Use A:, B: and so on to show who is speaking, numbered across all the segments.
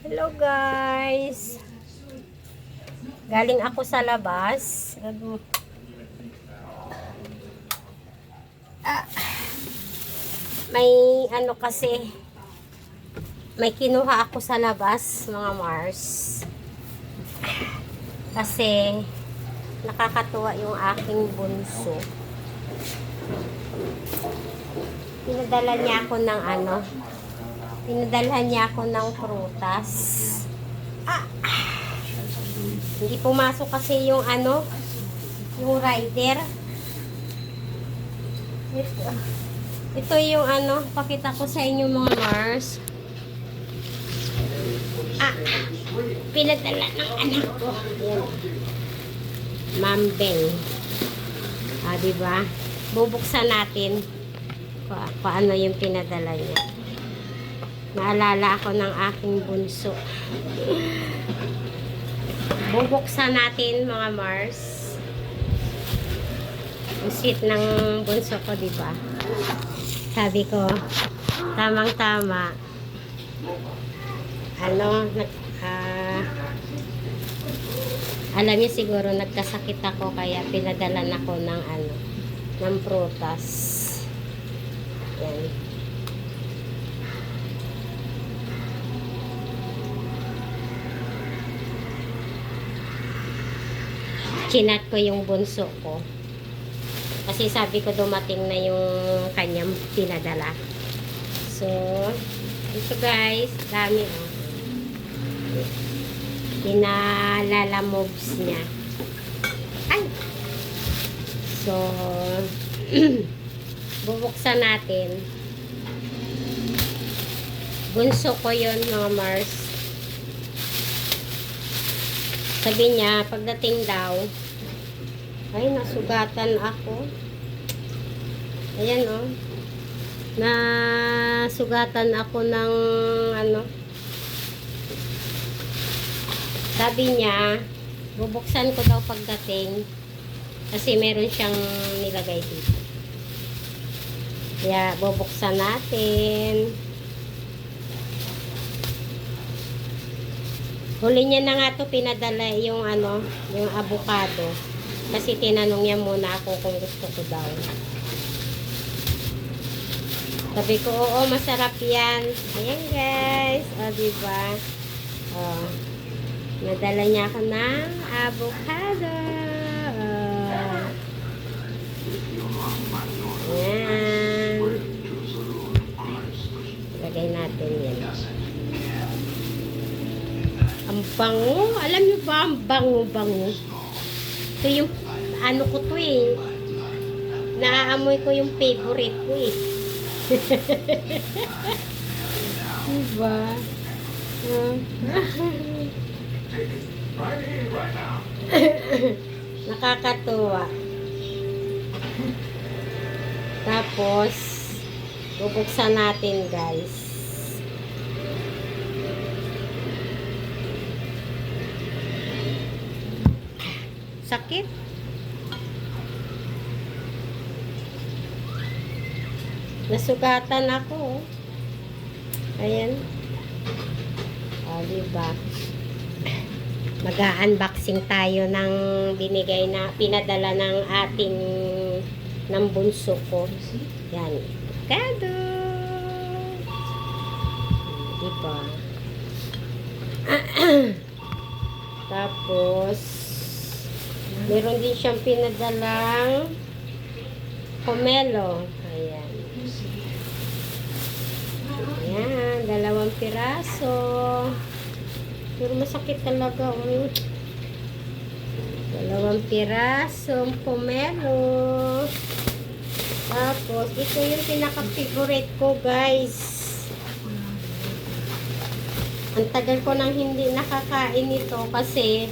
A: Hello guys. Galing ako sa labas. May ano kasi, may kinuha ako sa labas, mga Mars. Kasi nakakatuwa yung aking bunso. Pinadala niya ako ng ano, pinadalhan niya ako ng prutas. Hindi pumasok kasi yung ano, yung rider. Ito yung ano, pakita ko sa inyo mga Mars. Pinadala ng anak ko. Ayan. Mambeng. Diba? Bubuksan natin kung ano yung pinadala niya. Naalala ako ng aking bunso. Bubuksan natin mga Mars. Ang sweet ng bunso ko, diba? Sabi ko, tamang-tama. Ano, alam niyo siguro nagkasakit ako kaya pinadalan ako ng ano, ng prutas. Yan. Chinat ko yung bunso ko. Kasi sabi ko dumating na yung kanyang pinadala. So, ito guys, dami oh. Pinalalamobs niya. Ay! So, bubuksan natin. Bunso ko yun mga Mars. Sabi niya, pagdating daw, ay, nasugatan ako. Ayan, oh. Nasugatan ako ng, ano. Sabi niya, bubuksan ko daw pagdating. Kasi meron siyang nilagay dito. Kaya, bubuksan natin. Huli niya na nga to pinadala yung, ano, yung avocado. Kasi tinanong niya muna ako kung gusto ko daw. Sabi ko, oo, masarap yan. Ayan guys. O, diba? O, nadala niya ako ng avocado. O. Ayan. Lagay natin yan. Ang bango. Alam niyo ba, ang bango-bango. Ito yung, ano ko to eh. Naaamoy ko yung favorite ko eh. Diba? Nakakatuwa. Tapos, bubuksan natin guys. Sakit. Nasugatan ako. Ayan. O, diba? Mag-unboxing tayo ng binigay na, pinadala ng ating, ng bunso ko. Yan. Avocado. Diba? Tapos, meron din siyang pinadalang pomelo. Ayan. Ayan, 2 piraso. Pero masakit talaga. 2 piraso pomelo. Tapos, ito yung pinaka-favorite ko, guys. Ang tagal ko nang hindi nakakain ito kasi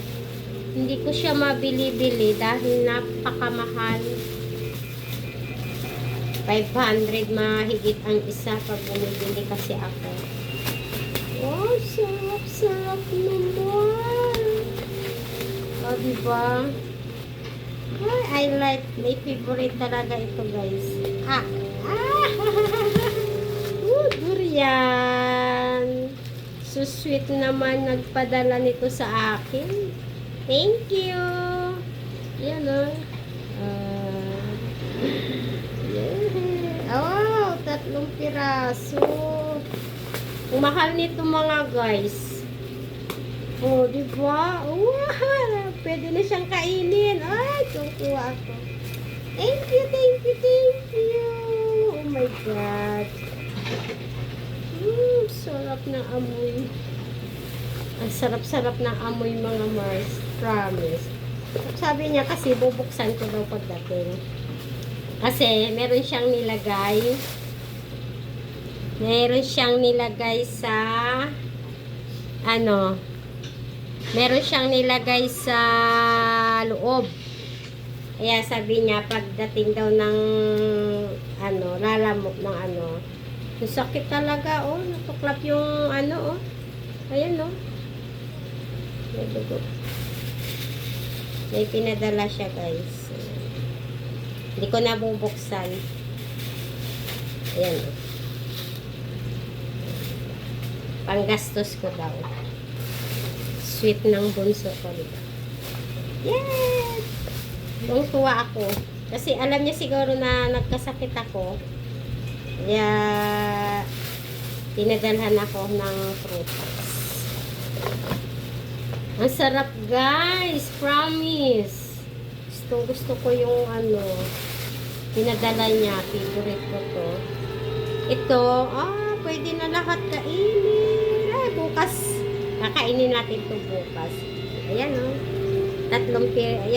A: hindi ko siya mabili-bili dahil napakamahal. 500 mahigit ang isa pag bumibili kasi ako. Oh, sarap-sarap naman. O, diba? I like, may favorite talaga ito guys. Durian. So sweet naman nagpadala nito sa akin. Thank you. Yan o. Yeah. Oh, 3 piraso. Ang mahal nito mga guys. Oh, di ba? Wow, pwede na siyang kainin. Ay, kukuha ako. Thank you, thank you, thank you. Oh my God. Sarap ng amoy. Ang sarap-sarap ng amoy mga Mars. Promise. Sabi niya kasi bubuksan ko daw pagdating. Kasi meron siyang nilagay. Meron siyang nilagay sa ano? Meron siyang nilagay sa loob. Kaya sabi niya pagdating daw ng ano, lalamok ng ano. Yung sakit talaga, oh. Natuklap yung ano, oh. Ayan, oh. May dugo. May pinadala siya, guys. Hindi ko na bubuksan. Ayan, oh. Panggastos ko daw. Sweet ng bunso ko, diba? Yes! Tuwa ako. Kasi alam niya siguro na nagkasakit ako. Kaya pinadalhan ako ng prutas. Ang sarap guys. Promise. Gusto ko yung ano pinadala niya. Favorite ko to. Ito, pwede na lahat kainin. Ay, bukas. Kakainin natin to bukas. Ayan o. 3 piraso.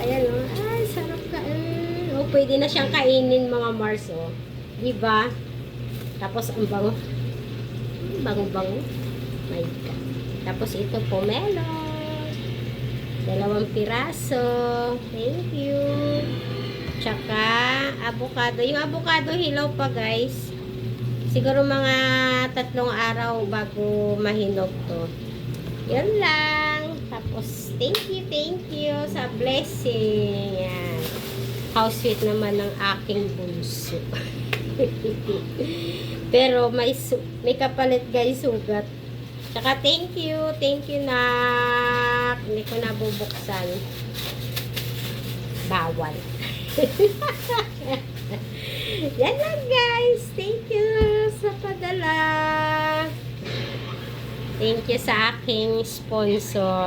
A: Ayan o. Ay, sarap ka. Pwede na siyang kainin mga Mars o. Diba? Tapos ang bango. Bango-bango. My God. Tapos ito pomelo. 2 piraso. Thank you. Tsaka avocado. Yung avocado hilaw pa guys. Siguro mga 3 araw bago mahinog to. Yan lang. Tapos, thank you sa blessing. Yan. How sweet naman ng aking bunso. Pero may kapalit guys, sugat. Tsaka thank you nak. Hindi ko na bubuksan. Bawal. Yan lang guys. Thank you sa padala. Thank you sa aking sponsor.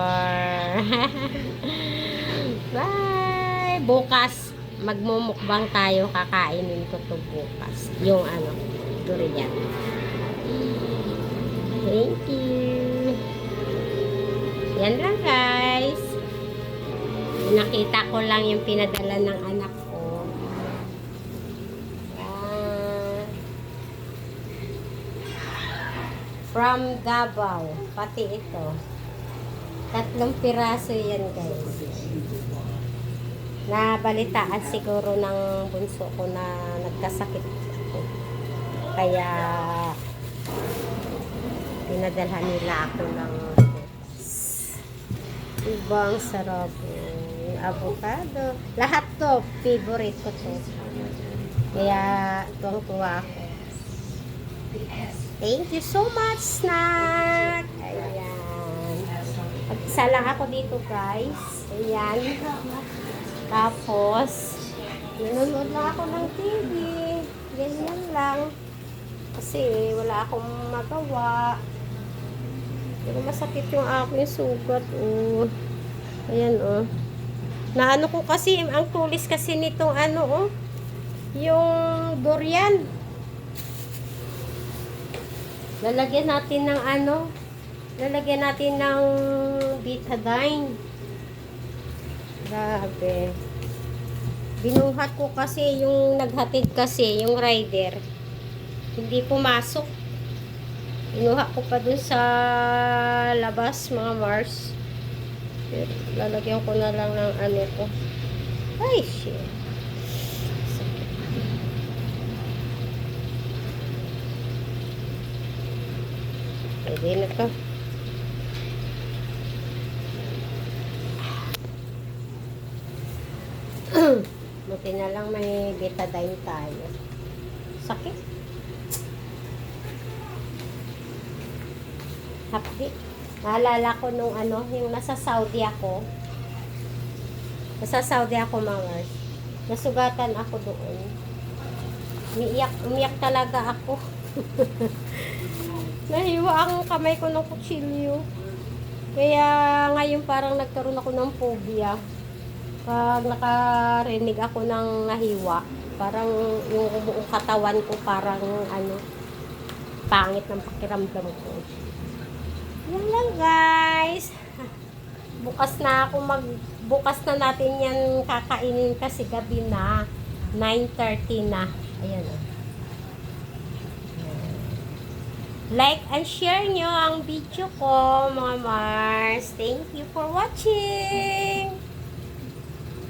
A: Bye. Bukas magmumukbang tayo. Kakainin ko to bukas. Yung ano, durian. Thank you. Yan lang guys. Nakita ko lang yung pinadala ng anak ko. From Davao. Pati ito. 3 piraso yan guys. Nabalitaan siguro ng bunso ko na nagkasakit ako. Kaya pinadalhan nila ako ng ibang sarap. Avocado. Lahat to. Favorite ko to. Kaya tuwang-tuwa ako. Thank you so much, snack. Ayan. Mag-isa lang ako dito, guys. Ayan. Tapos, nanonood lang ako ng TV. Ganyan lang. Kasi, wala akong magawa. Pero masakit yung aking sugat, oh. Ayan, oh. Naano ko kasi, ang tulis kasi nitong ano, oh. Yung durian. Lalagyan natin ng ano, lalagyan natin ng betadine. Grabe. Binuhat ko kasi yung naghatid kasi, yung rider. Hindi pumasok. Binuhat ko pa dun sa labas, mga Mars. Pero, lalagyan ko na lang ng ano ko. Ay, shit. Pwede na to. Buti na lang may betadine tayo. Sakit. hapdi. Naalala ko nung ano, yung nasa Saudi ako. Nasa Saudi ako, mga. Nasugatan ako doon. Umiyak talaga ako. Nahiwa ang kamay ko ng kutsilyo. Kaya ngayon parang nagkaroon ako ng phobia. Pag nakarinig ako ng nahiwa, parang yung buong katawan ko parang ano, pangit ng pakiramdam ko. Yan lang guys. Bukas na natin yan kakainin kasi gabi na. 9:30 na. Ayan o. Like and share nyo ang video ko, mga Mars. Thank you for watching.